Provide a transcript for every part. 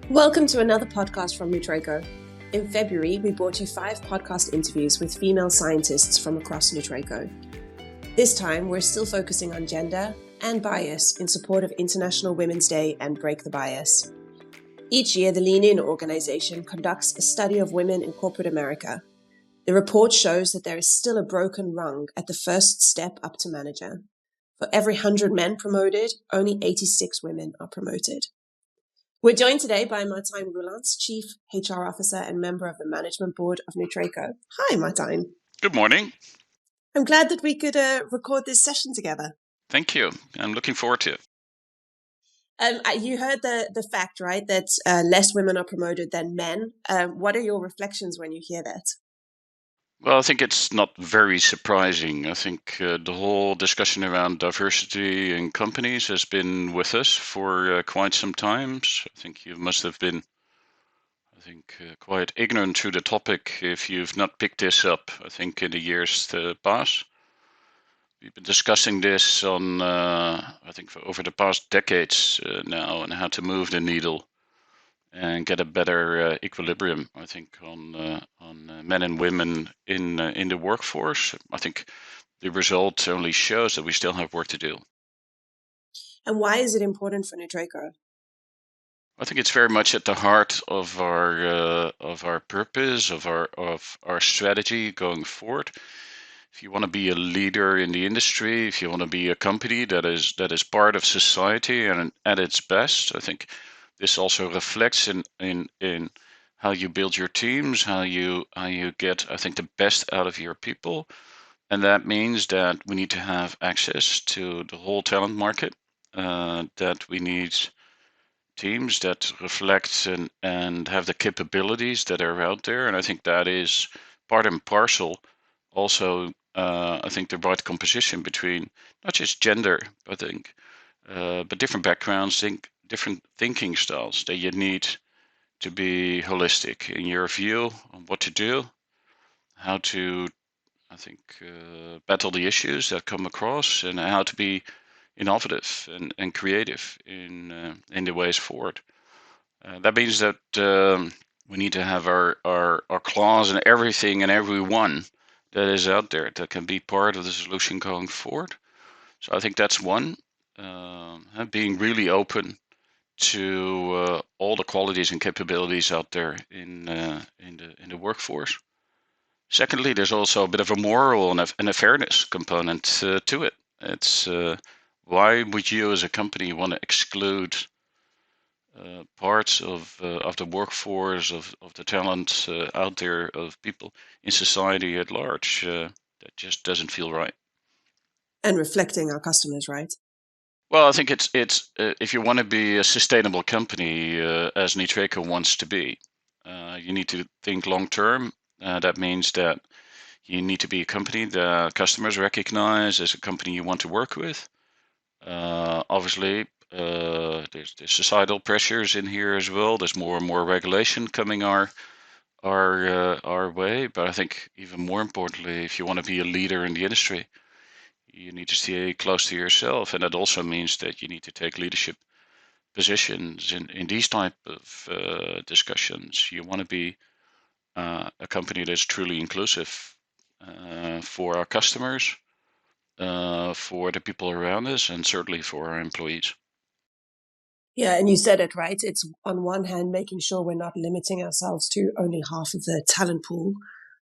Welcome to another podcast from Nutreco. In February, we brought you 5 podcast interviews with female scientists from across Nutreco. This time, we're still focusing on gender and bias in support of International Women's Day and Break the Bias. Each year, the Lean In organization conducts a study of women in corporate America. The report shows that there is still a broken rung at the first step up to manager. For every 100 men promoted, only 86 women are promoted. We're joined today by Martijn Roelants, Chief HR Officer and member of the Management Board of Nutreco. Hi, Martijn. Good morning. I'm glad that we could record this session together. Thank you. I'm looking forward to it. You heard the fact, right, that less women are promoted than men. What are your reflections when you hear that? Well, I think it's not very surprising. I think the whole discussion around diversity in companies has been with us for quite some time. I think you must have been, quite ignorant to the topic if you've not picked this up, I think, in the years past. We've been discussing this on, for over the past decades now, and how to move the needle and get a better equilibrium, I think, on men and women in the workforce. I think the result only shows that we still have work to do. And why is it important for Nutreco? I think it's very much at the heart of our purpose, of our strategy going forward. If you want to be a leader in the industry, if you want to be a company that is part of society and at its best, I think this also reflects in how you build your teams, how you get, I think, the best out of your people. And that means that we need to have access to the whole talent market, that we need teams that reflect and have the capabilities that are out there. And I think that is part and parcel also, I think, the right composition between not just gender, but different backgrounds, different thinking styles, that you need to be holistic in your view on what to do, how to, battle the issues that come across, and how to be innovative and creative in the ways forward. That means that we need to have our claws in everything and everyone that is out there that can be part of the solution going forward. So I think that's one, being really open to all the qualities and capabilities out there in the workforce. Secondly, there's also a bit of a moral and a fairness component to it. It's why would you as a company want to exclude parts of the workforce, of the talent out there, of people in society at large? That just doesn't feel right. And reflecting our customers, right? Well, I think it's if you want to be a sustainable company, as Nutreco wants to be, you need to think long term. That means that you need to be a company that customers recognize as a company you want to work with. Obviously, there's societal pressures in here as well. There's more and more regulation coming our way. But I think even more importantly, if you want to be a leader in the industry, you need to stay close to yourself, and that also means that you need to take leadership positions in these type of discussions. You want to be a company that's truly inclusive for our customers, for the people around us, and certainly for our employees. Yeah, and you said it, right? It's on one hand making sure we're not limiting ourselves to only half of the talent pool.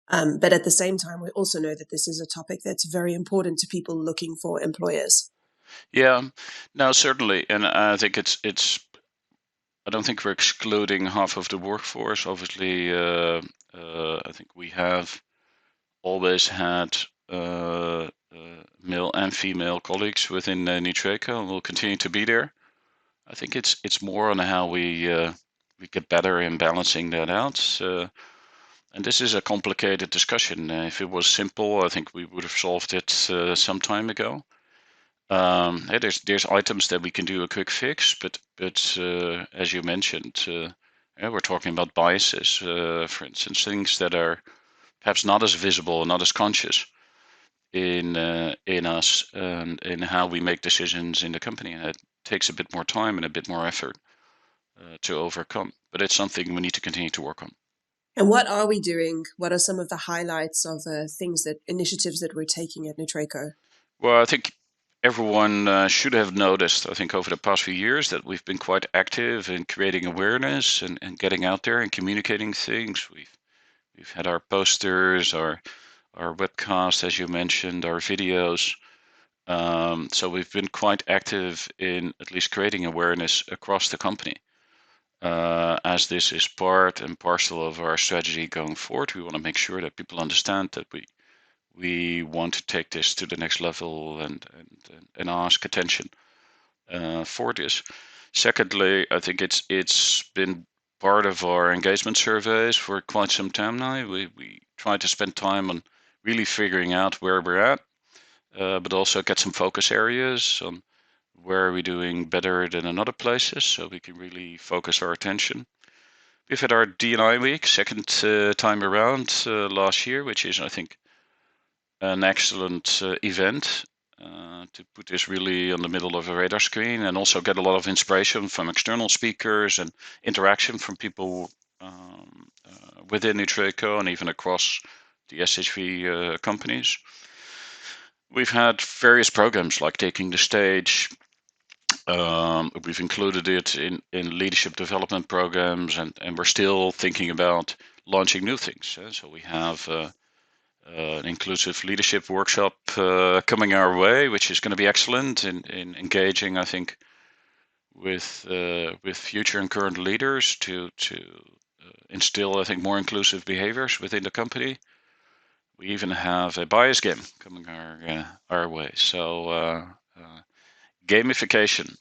But at the same time, we also know that this is a topic that's very important to people looking for employers. Yeah, no, certainly. And I think I don't think we're excluding half of the workforce. Obviously, I think we have always had male and female colleagues within Nutreco, and will continue to be there. I think it's more on how we get better in balancing that out. And this is a complicated discussion. If it was simple, I think we would have solved it some time ago. There's items that we can do a quick fix, but as you mentioned, we're talking about biases, for instance, things that are perhaps not as visible and not as conscious in us and in how we make decisions in the company. And it takes a bit more time and a bit more effort. to overcome. But it's something we need to continue to work on. And what are we doing? What are some of the highlights of initiatives that we're taking at Nutreco? Well, I think everyone should have noticed, I think, over the past few years that we've been quite active in creating awareness and getting out there and communicating things. We've had our posters, our webcast, as you mentioned, our videos. So we've been quite active in at least creating awareness across the company. As this is part and parcel of our strategy going forward, we want to make sure that people understand that we want to take this to the next level and ask attention for this. Secondly, I think it's been part of our engagement surveys for quite some time now. We try to spend time on really figuring out where we're at, but also get some focus areas on where are we doing better than in other places, so we can really focus our attention. We've had our D&I week, second time around last year, which is, I think, an excellent event to put this really on the middle of a radar screen and also get a lot of inspiration from external speakers and interaction from people within Nutreco and even across the SHV companies. We've had various programs like Taking the Stage. We've included it in leadership development programs, and we're still thinking about launching new things. So we have an inclusive leadership workshop coming our way, which is going to be excellent in engaging, I think, with future and current leaders to instill, I think, more inclusive behaviors within the company. We even have a bias game coming our way. So gamification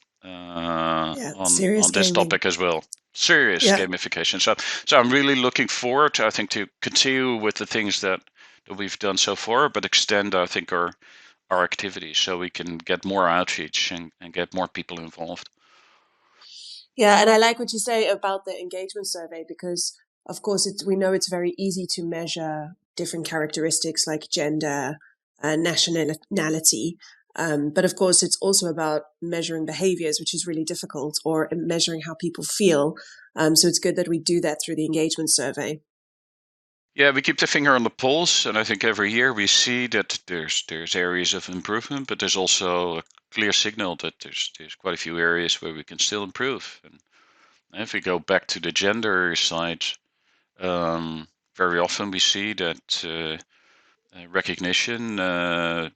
Serious on this gaming. topic as well. Serious Yeah. gamification. So I'm really looking forward, I think, to continue with the things that we've done so far, but extend, I think, our activities so we can get more outreach and get more people involved. Yeah, and I like what you say about the engagement survey because, of course, we know it's very easy to measure different characteristics like gender, nationality. But of course, it's also about measuring behaviors, which is really difficult, or measuring how people feel. So it's good that we do that through the engagement survey. Yeah, we keep the finger on the pulse, and I think every year we see that there's areas of improvement, but there's also a clear signal that there's quite a few areas where we can still improve. And if we go back to the gender side, very often we see that recognition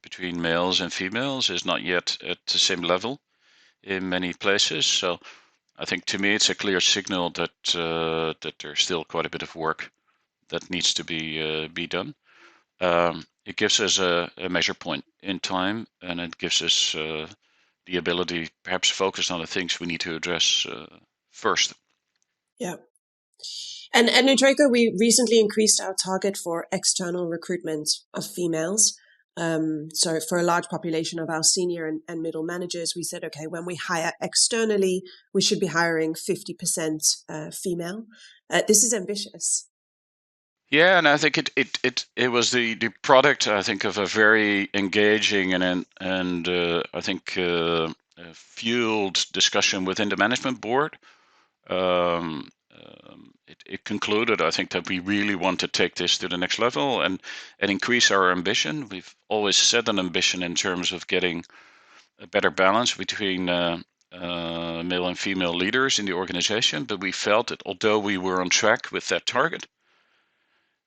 between males and females is not yet at the same level in many places. So I think to me it's a clear signal that that there's still quite a bit of work that needs to be done. It gives us a measure point in time, and it gives us the ability perhaps to focus on the things we need to address first. Yeah. And at Nutreco, we recently increased our target for external recruitment of females. So for a large population of our senior and middle managers, we said, okay, when we hire externally, we should be hiring 50% female. This is ambitious. Yeah, and I think it was the product, I think, of a very engaging and I think fueled discussion within the management board. It concluded, I think, that we really want to take this to the next level and increase our ambition. We've always set an ambition in terms of getting a better balance between male and female leaders in the organization, but we felt that although we were on track with that target,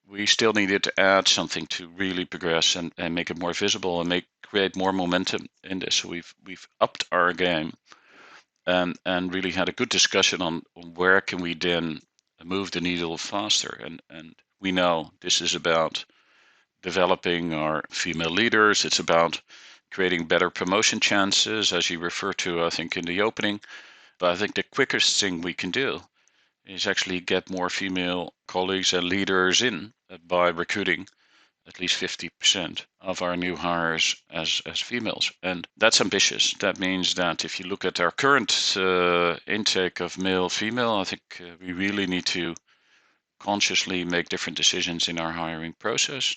we still needed to add something to really progress and make it more visible and create more momentum in this. So we've upped our game and really had a good discussion on where can we then move the needle faster. And we know this is about developing our female leaders. It's about creating better promotion chances, as you referred to, I think, in the opening. But I think the quickest thing we can do is actually get more female colleagues and leaders in by recruiting at least 50% of our new hires as females. And that's ambitious. That means that if you look at our current intake of male, female, I think we really need to consciously make different decisions in our hiring process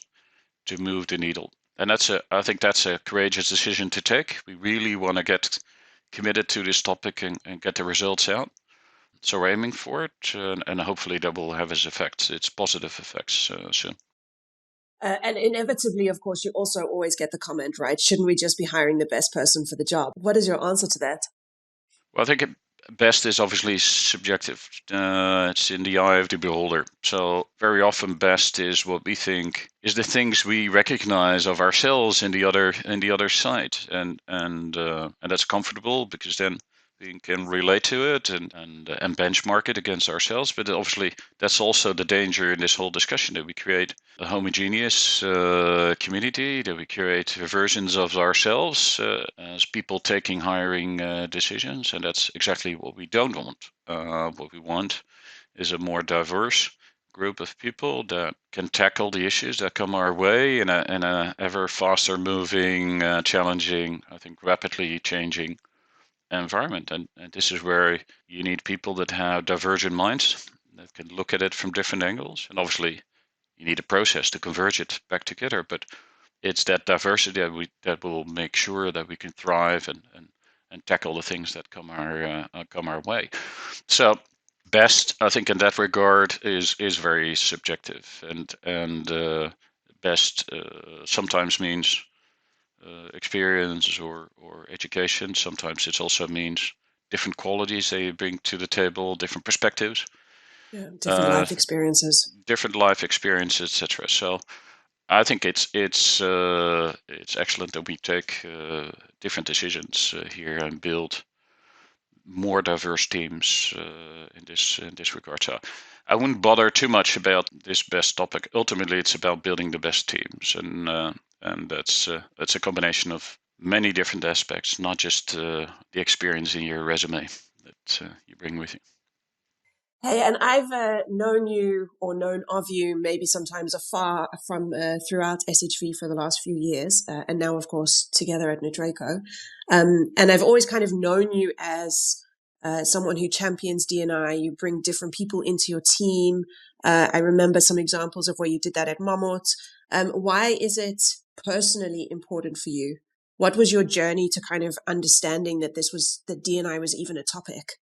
to move the needle. And I think that's a courageous decision to take. We really want to get committed to this topic and get the results out. So we're aiming for it, and hopefully that will have its positive effects soon. And inevitably, of course, you also always get the comment, right? Shouldn't we just be hiring the best person for the job? What is your answer to that? Well, I think best is obviously subjective. It's in the eye of the beholder. So very often, best is what we think is the things we recognize of ourselves in the other side, and that's comfortable because then we can relate to it and benchmark it against ourselves. But obviously, that's also the danger in this whole discussion, that we create a homogeneous community, that we create versions of ourselves as people taking hiring decisions, and that's exactly what we don't want. What we want is a more diverse group of people that can tackle the issues that come our way in a ever faster moving, challenging, I think rapidly changing environment. And this is where you need people that have divergent minds, that can look at it from different angles. And obviously, you need a process to converge it back together. But it's that diversity that will make sure that we can thrive and tackle the things that come our way. So best, I think, in that regard is very subjective, and best sometimes means experience or education. Sometimes it also means different qualities they bring to the table, different perspectives, Yeah, different uh, life experiences. different life experiences, etc. So I think it's excellent that we take different decisions here and build more diverse teams in this regard. So I wouldn't bother too much about this best topic. Ultimately, it's about building the best teams, and that's a combination of many different aspects, not just the experience in your resume that you bring with you. Hey, and I've known you or known of you maybe sometimes afar from throughout SHV for the last few years, and now, of course, together at Nutreco. And I've always kind of known you as someone who champions D&I. You bring different people into your team. I remember some examples of where you did that at Mammut. Why is it personally important for you? What was your journey to kind of understanding that that D&I was even a topic?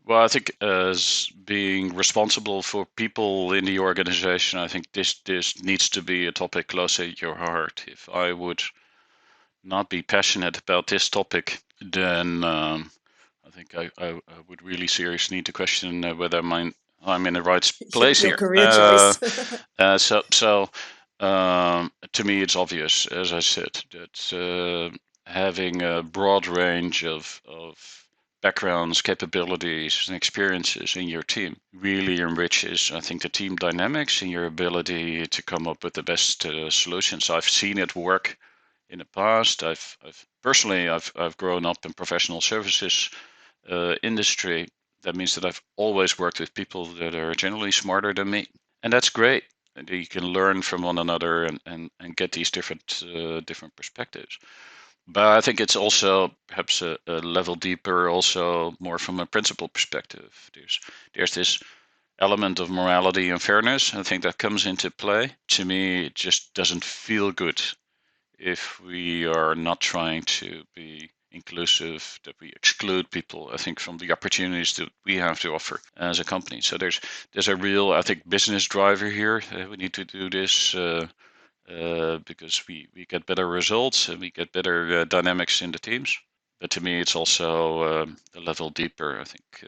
Well, I think as being responsible for people in the organization, I think this needs to be a topic close to your heart. If I would not be passionate about this topic, then I think I would really seriously need to question whether I'm in the right place Your here. career choice. To me, it's obvious, as I said, that having a broad range of backgrounds, capabilities, and experiences in your team really enriches, I think, the team dynamics and your ability to come up with the best solutions. I've seen it work in the past. I've personally I've grown up in professional services industry. That means that I've always worked with people that are generally smarter than me, and that's great. And you can learn from one another and get these different perspectives. But I think it's also perhaps a level deeper, also more from a principle perspective. There's this element of morality and fairness. I think that comes into play. To me, it just doesn't feel good if we are not trying to be inclusive, that we exclude people, I think, from the opportunities that we have to offer as a company. So there's a real, I think, business driver here. We need to do this because we get better results and we get better dynamics in the teams. But to me, it's also a level deeper. I think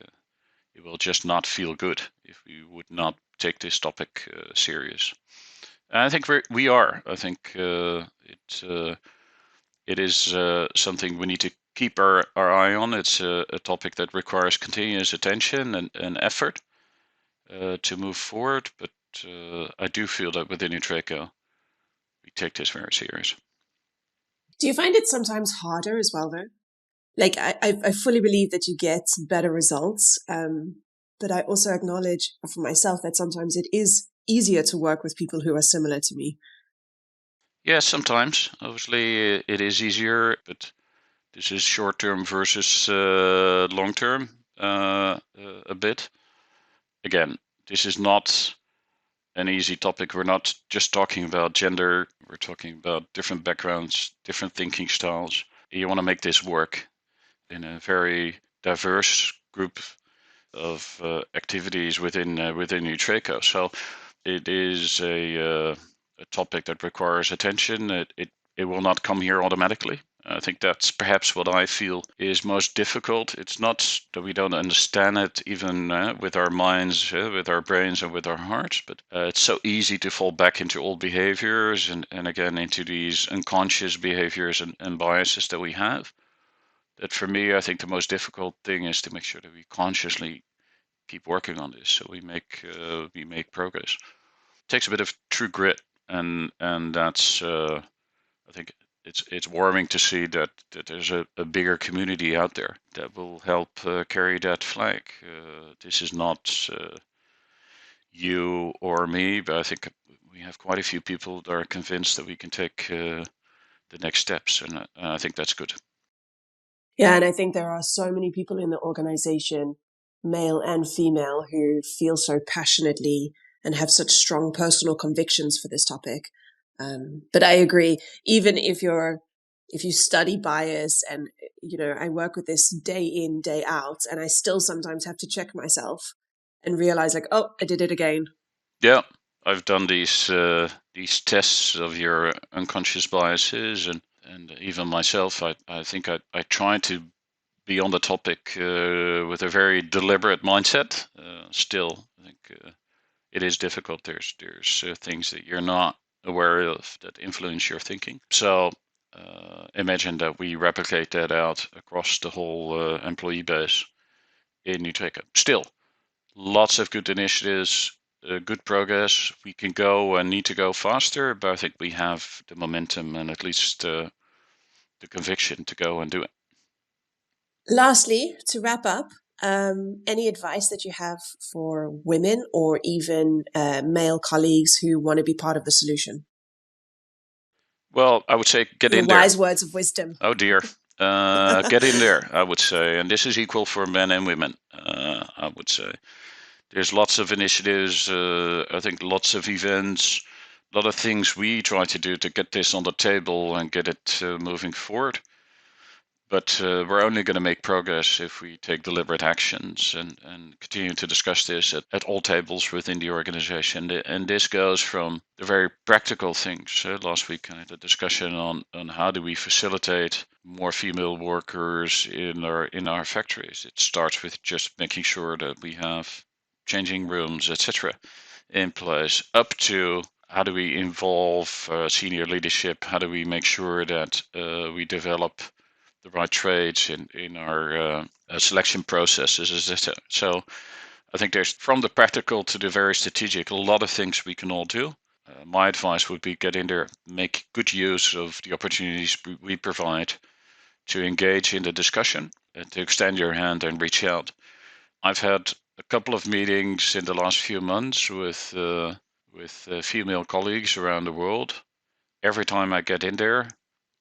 it will just not feel good if we would not take this topic serious. And I think we are. I think it is something we need to keep our eye on. It's a topic that requires continuous attention and effort to move forward. But I do feel that within Nutreco, we take this very serious. Do you find it sometimes harder as well, though? Like, I fully believe that you get better results. But I also acknowledge for myself that sometimes it is easier to work with people who are similar to me. Yeah, sometimes. Obviously, it is easier, but this is short term versus long term a bit. Again, this is not an easy topic. We're not just talking about gender, we're talking about different backgrounds, different thinking styles. You want to make this work in a very diverse group activities within Nutreco. So it is a topic that requires attention. It will not come here automatically. I think that's perhaps what I feel is most difficult. It's not that we don't understand it, even with our minds, with our brains, and with our hearts, but it's so easy to fall back into old behaviors and again into these unconscious behaviors and biases that we have. That for me, I think the most difficult thing is to make sure that we consciously keep working on this, so we make progress. It takes a bit of true grit, and that's I think it's warming to see that there's a bigger community out there that will help carry that flag. This is not you or me, but I think we have quite a few people that are convinced that we can take the next steps, and I think that's good. Yeah, and I think there are so many people in the organization, male and female, who feel so passionately and have such strong personal convictions for this topic. But I agree, even if you study bias, and I work with this day in, day out, and I still sometimes have to check myself and realize like, oh, I did it again. Yeah, I've done these tests of your unconscious biases, and even myself, I think I try to be on the topic with a very deliberate mindset. Still, I think it is difficult. There's things that you're not aware of that influence your thinking. So imagine that we replicate that out across the whole employee base in Nutreco. Still, lots of good initiatives, good progress. We can go and need to go faster, but I think we have the momentum and at least the conviction to go and do it. Lastly, to wrap up, any advice that you have for women or even male colleagues who want to be part of the solution? Well, I would say get Your in there. wise words of wisdom. Oh dear. Get in there, I would say. And this is equal for men and women, I would say. There's lots of initiatives, I think lots of events, a lot of things we try to do to get this on the table and get it moving forward. But we're only going to make progress if we take deliberate actions and continue to discuss this at all tables within the organization. And this goes from the very practical things. Last week I had a discussion on how do we facilitate more female workers in our factories. It starts with just making sure that we have changing rooms, etc., in place, up to how do we involve senior leadership? How do we make sure that we develop the right traits in our selection processes, etc. So I think there's, from the practical to the very strategic, a lot of things we can all do. My advice would be get in there, make good use of the opportunities we provide to engage in the discussion and to extend your hand and reach out. I've had a couple of meetings in the last few months with female colleagues around the world. Every time I get in there,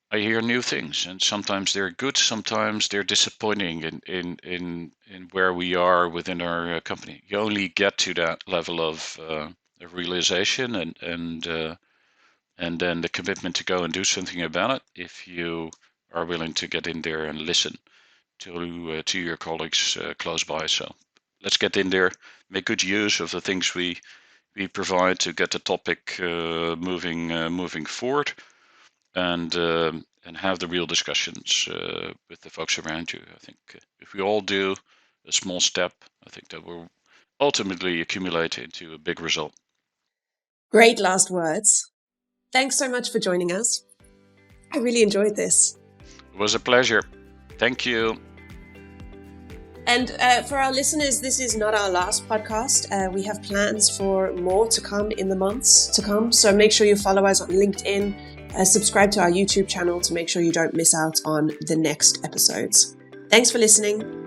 I hear new things, and sometimes they're good, sometimes they're disappointing in where we are within our company. You only get to that level of realization and then the commitment to go and do something about it if you are willing to get in there and listen to your colleagues close by. So let's get in there, make good use of the things we provide to get the topic moving forward. And have the real discussions with the folks around you. I think if we all do a small step, I think that will ultimately accumulate into a big result. Great last words. Thanks so much for joining us. I really enjoyed this. It was a pleasure. Thank you. And for our listeners, this is not our last podcast. We have plans for more to come in the months to come. So make sure you follow us on LinkedIn. Subscribe to our YouTube channel to make sure you don't miss out on the next episodes. Thanks for listening.